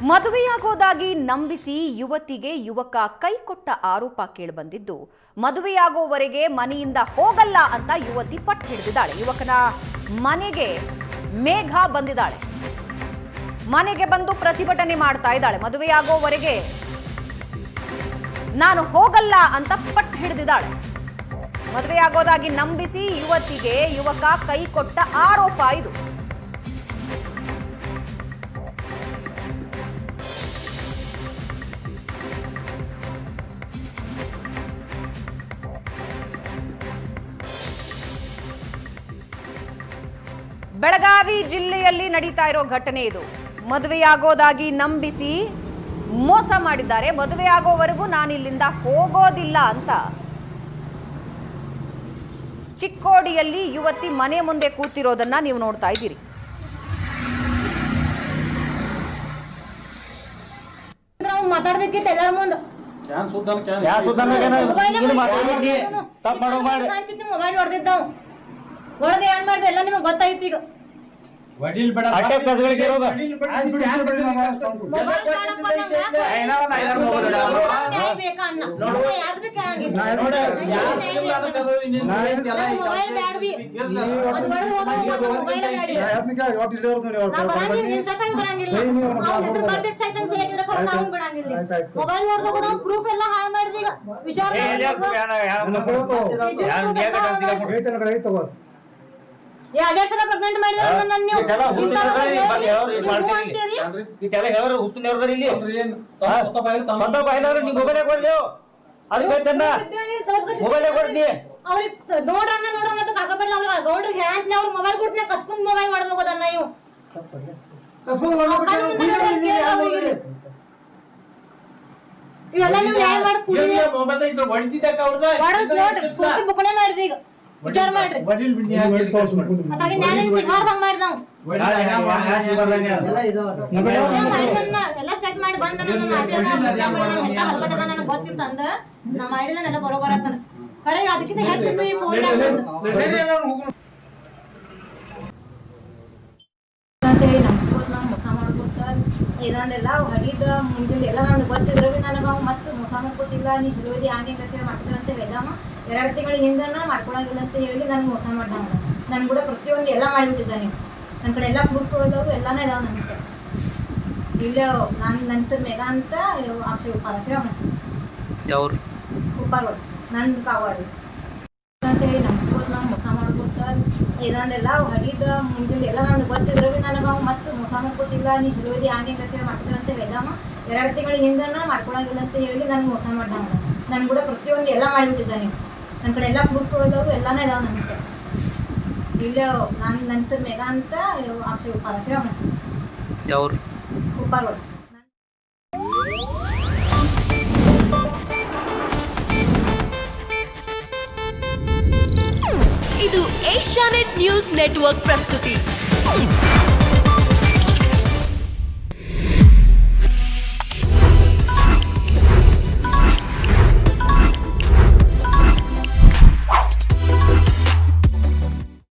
ಮದುವೆಯಾಗೋದಾಗಿ ನಂಬಿಸಿ ಯುವತಿಗೆ ಯುವಕ ಕೈಕೊಟ್ಟ ಆರೋಪ ಕೇಳಿಬಂದಿದ್ದು, ಮದುವೆಯಾಗೋವರೆಗೆ ಮನೆಯಿಂದ ಹೋಗಲ್ಲ ಅಂತ ಯುವತಿ ಪಟ್ಟು ಹಿಡಿದಿದ್ದಾಳೆ. ಯುವಕನ ಮನೆಗೆ ಮೇಘ ಬಂದಿದ್ದಾಳೆ. ಮನೆಗೆ ಬಂದು ಪ್ರತಿಭಟನೆ ಮಾಡ್ತಾ ಇದ್ದಾಳೆ. ಮದುವೆಯಾಗೋವರೆಗೆ ನಾನು ಹೋಗಲ್ಲ ಅಂತ ಪಟ್ಟು ಹಿಡಿದಿದ್ದಾಳೆ. ಮದುವೆಯಾಗೋದಾಗಿ ನಂಬಿಸಿ ಯುವತಿಗೆ ಯುವಕ ಕೈಕೊಟ್ಟ ಆರೋಪ ಇದು. ಬೆಳಗಾವಿ ಜಿಲ್ಲೆಯಲ್ಲಿ ನಡೀತಾ ಇರೋ ಘಟನೆ ಇದು. ಮದುವೆಯಾಗೋದಾಗಿ ನಂಬಿಸಿ ಮೋಸ ಮಾಡಿದ್ದಾರೆ. ಮದುವೆಯಾಗೋವರೆಗೂ ನಾನು ಇಲ್ಲಿಂದ ಹೋಗೋದಿಲ್ಲ ಅಂತ ಚಿಕ್ಕೋಡಿಯಲ್ಲಿ ಯುವತಿ ಮನೆ ಮುಂದೆ ಕೂತಿರೋದನ್ನ ನೀವು ನೋಡ್ತಾ ಇದ್ದೀರಿ. ಮಾತಾಡ್ಬೇಕಿತ್ತು ಎಲ್ಲರ ಮುಂದೆ. ಮೊಬೈಲ್ ಹೊಡೆದಿದ್ದಾವ್ ಹೊಡೆದ ಏನ್ ಮಾಡಿದೆ ಎಲ್ಲ ನಿಮಗೆ ಗೊತ್ತಾಯ್ತು. ಈಗ ಮೊಬೈಲ್ ನೋಡಿದಾಗ ಪ್ರೂಫ್ ಎಲ್ಲ ಹಾಳು ಮಾಡಿದ. ಈಗ ವಿಚಾರ ಪ್ರೆಗ್ನೆಂಟ್ ಮಾಡಿದ್ರೆ ನೋಡ್ರನ್ನ ನೋಡ್ರ ಕಾಕಬೇಡ ಗೌಡ್ರು ಹೇಳಂತ ಅವ್ರ ಮೊಬೈಲ್ ಕೊಡ್ತೀನಿ ಕಸ್ಕೊಂಡ್ ಮೊಬೈಲ್ ಮಾಡ್ದ ಹೋಗೋದನ್ನ ಇವು ಇವೆಲ್ಲ ನೀವು ನ್ಯಾಯ ಮಾಡಿ ಬುಕ್ಣೆ ಮಾಡಿದ. ಈಗ ವಿಚಾರ ಮಾಡ್ರಿ ಎಲ್ಲ ಸೆಟ್ ಮಾಡಿ ಬಂದ ಗೊತ್ತಿತ್ತು ಅಂದ ನಾ ಮಾಡಿದ ಬರೋಬರ ಖರೆ ಅದಕ್ಕಿಂತ ಹೆಚ್ಚಿತ್ತು ಈ ಫೋನ್ ಅಂತೇಳಿ ನಮ್ಸ್ಕೋತ ನಂಗೆ ಮೋಸ ಮಾಡ್ಕೋತ ಇದೊಂದೆಲ್ಲ ಹಡಿದ ಮುಂದಿನ ಎಲ್ಲ ನನಗೆ ಗೊತ್ತಿದ್ರು ಭೀ ನನಗೆ ಅವ್ನು ಮತ್ತೆ ಮೋಸ ಮಾಡ್ಕೋತಿಲ್ಲ. ನೀ ಚಲೋದಿ ಹಾಗೆ ಗಂಟೆ ಮಾಡ್ತೀನಿ ಅಂತ ಹೇಳಮ್ಮ. 2 ತಿಂಗಳ ಹಿಂದೆ ಮಾಡ್ಕೊಳಂಗಿಲ್ಲ ಅಂತ ಹೇಳಿ ನನಗೆ ಮೋಸ ಮಾಡ್ದ. ನನ್ನ ಕೂಡ ಪ್ರತಿಯೊಂದು ಎಲ್ಲ ಮಾಡಿಬಿಟ್ಟಿದ್ದಾನೆ. ನನ್ನ ಕಡೆ ಎಲ್ಲ ಪ್ರೂಫ್ ಇದಾವೆ, ಎಲ್ಲನೇ ಇದಾವೆ ನನ್ನ ಕಡೆ. ಇಲ್ಲ ನನ್ನ ಹೆಸರು ಮೇಘ ಅಂತ ಅಕ್ಷಯ್ ಉಪ್ಪಾರ ಅಂತ ಅವನ ಹೆಸರು ಯಾವ್ರು ಉಪ್ಪಾರ್ಗಳು ನಂದು ಕಾವಾಡು ಅಂತೇಳಿ ನಮ್ಸ್ಕೋತ ನಂಗೆ ಮೋಸ ಮಾಡ್ಕೋತ ಇದೊಂದೆಲ್ಲ ಹಡಿದ ಮುಂದಿನ ಎಲ್ಲ ನನಗೆ ಗೊತ್ತಿದ್ರು ಭೀ ನನಗೆ ಅವ್ನು ಮತ್ತೆ ಮೋಸ ಮಾಡ್ಕೋತಿಲ್ಲ. ನೀ ಚಲೋದಿ ಹಾಗೆ ಗಂಟೆ ಮಾಡ್ತೀನಿ ಅಂತ ಹೇಳಮ್ಮ. 2 ತಿಂಗಳ ಹಿಂದೆ ಮಾಡ್ಕೊಳಂಗಿಲ್ಲ ಅಂತ ಹೇಳಿ ನನಗೆ ಮೋಸ ಮಾಡ್ದ. ನನ್ನ ಕೂಡ ಪ್ರತಿಯೊಂದು ಎಲ್ಲ ಮಾಡಿಬಿಟ್ಟಿದ್ದಾನೆ. ನನ್ನ ಕಡೆ ಎಲ್ಲ ಪ್ರೂಫ್ ಇದಾವೆ, ಎಲ್ಲನೇ ಇದಾವೆ ನನ್ನ ಕಡೆ. ಇಲ್ಲ ನನ್ನ ಹೆಸರು ಮೇಘ ಅಂತ ಅಕ್ಷಯ್ ಉಪ್ಪಾರ ಅಂತ ಅವನ ಹೆಸರು ಯಾವ್ರು ಉಪ್ಪಾರ್ಗಳು. ಇದು ಏಷ್ಯಾನೆಟ್ ನ್ಯೂಸ್ ನೆಟ್ವರ್ಕ್ ಪ್ರಸ್ತುತಿ.